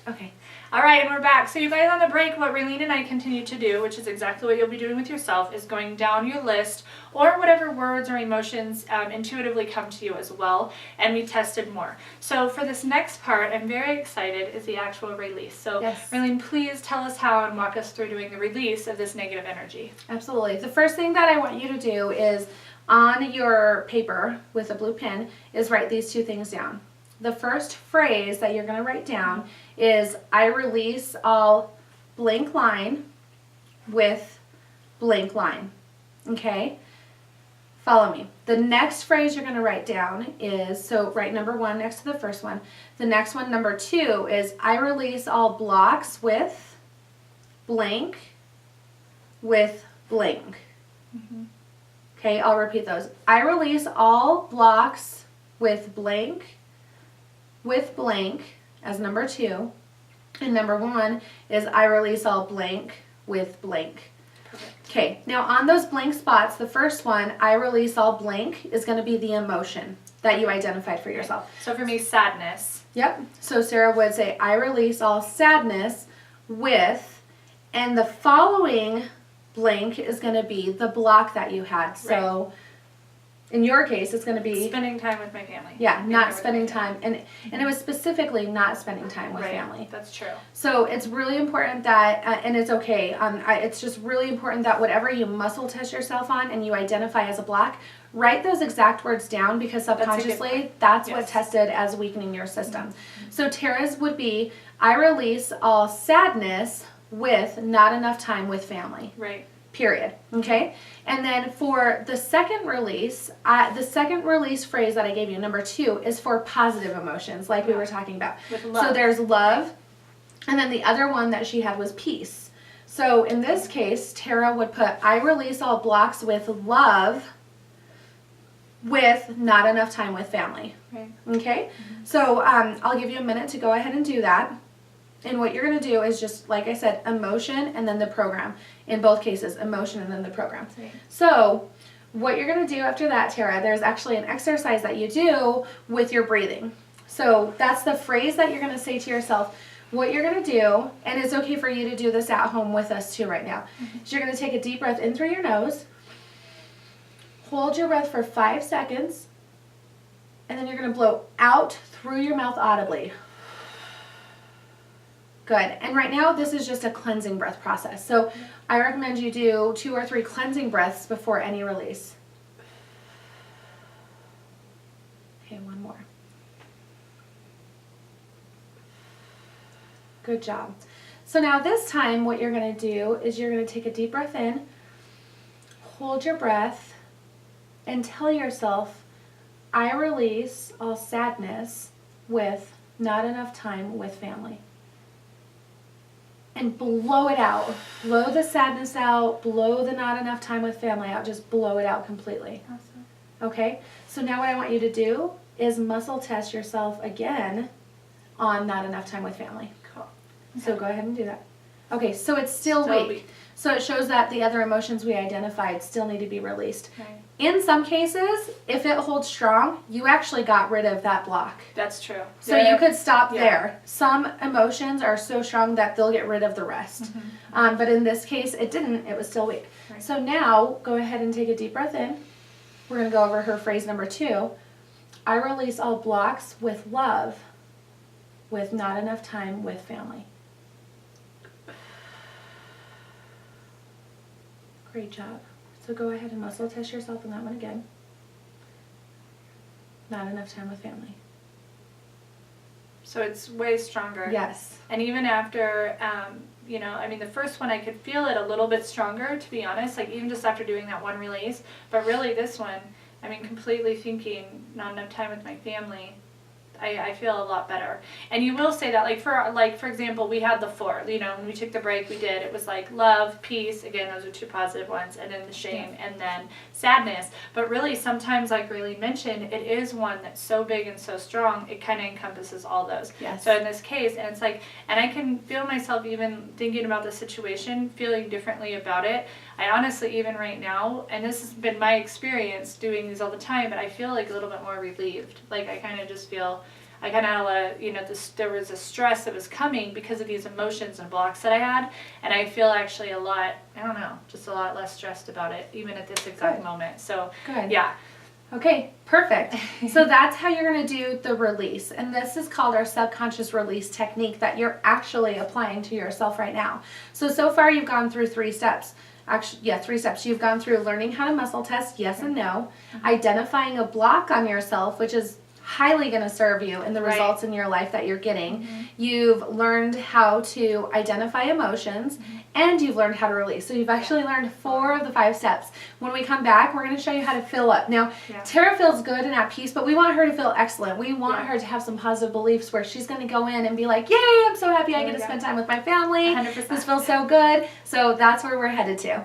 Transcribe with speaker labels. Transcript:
Speaker 1: Okay. All right, and we're back. So you guys, on the break, what Raylene and I continue to do, which is exactly what you'll be doing with yourself, is going down your list or whatever words or emotions intuitively come to you as well, and we tested more. So for this next part, I'm very excited, is the actual release. So
Speaker 2: yes.
Speaker 1: Raylene, please tell us how and walk us through doing the release of this negative energy.
Speaker 2: Absolutely. The first thing that I want you to do is, on your paper with a blue pen, is write these two things down. The first phrase that you're going to write down is, I release all blank line with blank line. Okay? Follow me. The next phrase you're going to write down is, so write number 1 next to the first one. The next one, number 2, is, I release all blocks with blank with blank.
Speaker 1: Mm-hmm.
Speaker 2: Okay, I'll repeat those. I release all blocks with blank as number 2. And number 1 is, I release all blank with blank.
Speaker 1: Perfect.
Speaker 2: Okay, now on those blank spots, the first one, I release all blank, is going to be the emotion that you identified for yourself.
Speaker 1: So for me, sadness.
Speaker 2: Yep. So Sarah would say, I release all sadness with, and the following blank is going to be the block that you had. So
Speaker 1: Right.
Speaker 2: In your case, it's going to be
Speaker 1: spending time with my family.
Speaker 2: Yeah, not spending time, and it was specifically not spending time with
Speaker 1: right.
Speaker 2: family.
Speaker 1: That's true.
Speaker 2: So it's really important that, and it's okay, it's just really important that whatever you muscle test yourself on and you identify as a block, write those exact words down, because subconsciously that's what tested as weakening your system. Mm-hmm. So Tara's would be, I release all sadness with not enough time with family.
Speaker 1: Right.
Speaker 2: Period. Okay? And then for the second release phrase that I gave you, number 2, is for positive emotions, like we were talking about.
Speaker 1: With love.
Speaker 2: So there's love, and then the other one that she had was peace. So in this case, Tara would put, I release all blocks with love with not enough time with family.
Speaker 1: Right.
Speaker 2: Okay? Mm-hmm. So I'll give you a minute to go ahead and do that. And what you're going to do is just, like I said, emotion and then the program. In both cases, emotion and then the program.
Speaker 1: Right.
Speaker 2: So what you're going to do after that, Tara, there's actually an exercise that you do with your breathing. So that's the phrase that you're going to say to yourself. What you're going to do, and it's okay for you to do this at home with us too right now, is you're going to take a deep breath in through your nose, hold your breath for 5 seconds, and then you're going to blow out through your mouth audibly. Good. And right now, this is just a cleansing breath process. So I recommend you do 2 or 3 cleansing breaths before any release. Okay, one more. Good job. So now this time, what you're going to do is you're going to take a deep breath in, hold your breath, and tell yourself, I release all sadness with not enough time with family. And blow it out. Blow the sadness out. Blow the not enough time with family out. Just blow it out completely.
Speaker 1: Awesome.
Speaker 2: Okay? So now what I want you to do is muscle test yourself again on not enough time with family.
Speaker 1: Cool. Okay.
Speaker 2: So go ahead and do that. Okay, so it's still weak. So it shows that the other emotions we identified still need to be released.
Speaker 1: Right.
Speaker 2: In some cases, if it holds strong, you actually got rid of that block.
Speaker 1: That's true.
Speaker 2: So you could stop there. Some emotions are so strong that they'll get rid of the rest. Mm-hmm. But in this case, it didn't. It was still weak. Right. So now, go ahead and take a deep breath in. We're going to go over her phrase number 2. I release all blocks with love, with not enough time with family. Great job. So go ahead and muscle test yourself on that one again. Not enough time with family.
Speaker 1: So it's way stronger.
Speaker 2: Yes.
Speaker 1: And even after, the first one I could feel it a little bit stronger, to be honest, like even just after doing that one release. But really this one, completely thinking not enough time with my family, I feel a lot better. And you will say that, for example, we had the 4, when we took the break, we did, it was like love, peace, again, those are 2 positive ones, and then the shame, and then sadness. But really, sometimes, like Raylene mentioned, it is one that's so big and so strong, it kind of encompasses all those.
Speaker 2: Yes.
Speaker 1: So in this case, and it's like, and I can feel myself even thinking about the situation, feeling differently about it. I honestly, even right now, and this has been my experience doing these all the time, but I feel like a little bit more relieved. Like I kind of just feel, I kind of had a lot of, you know, there was a stress that was coming because of these emotions and blocks that I had. And I feel actually a lot, I don't know, just a lot less stressed about it, even at this exact moment. So,
Speaker 2: Good.
Speaker 1: yeah.
Speaker 2: Okay, perfect. So that's how you're going to do the release. And this is called our subconscious release technique that you're actually applying to yourself right now. So far you've gone through 3 steps. Actually, yeah, 3 steps. You've gone through learning how to muscle test, yes and no, identifying a block on yourself, which is highly going to serve you in the results in your life that you're getting. You've learned how to identify emotions, and you've learned how to release. So you've actually learned 4 of the 5 steps. When we come back, we're going to show you how to fill up. Now, Tara feels good and at peace, but we want her to feel excellent. We want her to have some positive beliefs where she's going to go in and be like, yay, I'm so happy I get to spend time with my family.
Speaker 1: 100%.
Speaker 2: This feels so good. So that's where we're headed to.